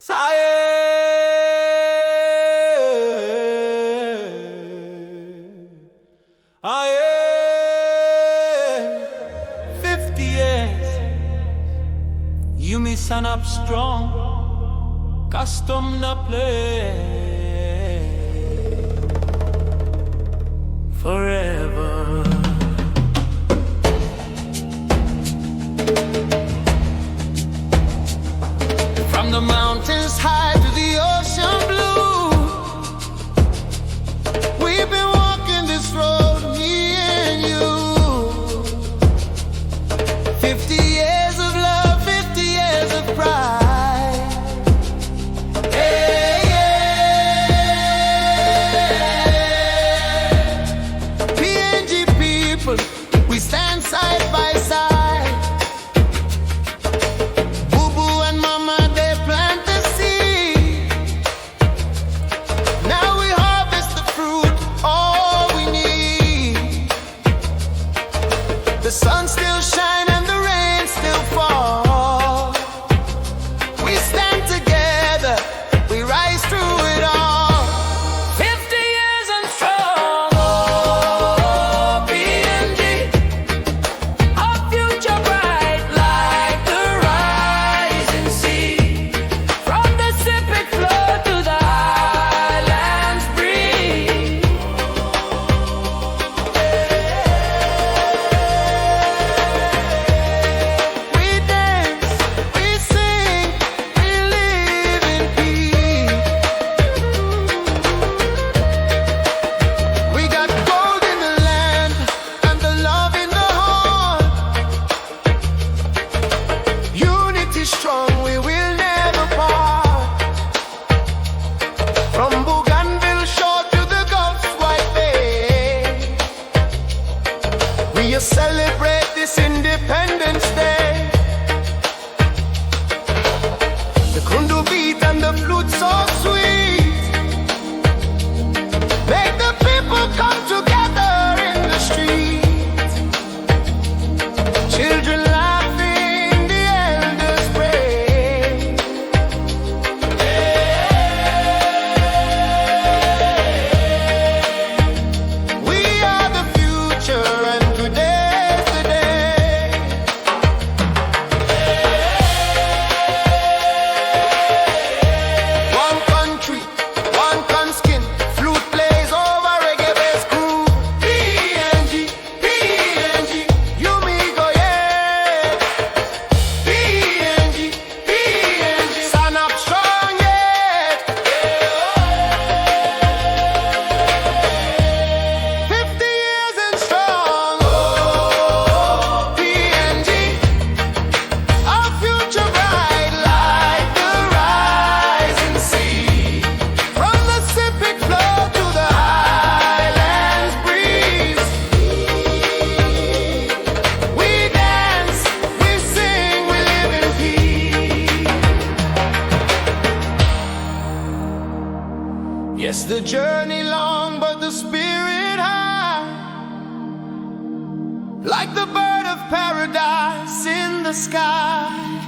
Aye, 50 years, you me stand up strong, custom na play forever. From the mountains high to the ocean blue, we've been walking this road, me and you. 50 years of love, 50 years of pride. Hey, yeah. PNG people, we stand side by side. The sun still shines and the rain still falls. We stand together, we rise through it all. 50 years and strong, oh, PNG. Our future bright like the rising sea. From the Pacific floor to the highlands breeze. Strong, we will never part. From Bougainville shore to the Gulf's white bay, we celebrate this Independence Day. The kundu beat and the flute so sweet, make the people come together in the street. Children yes, the journey long, but the spirit high. Like the bird of paradise in the sky.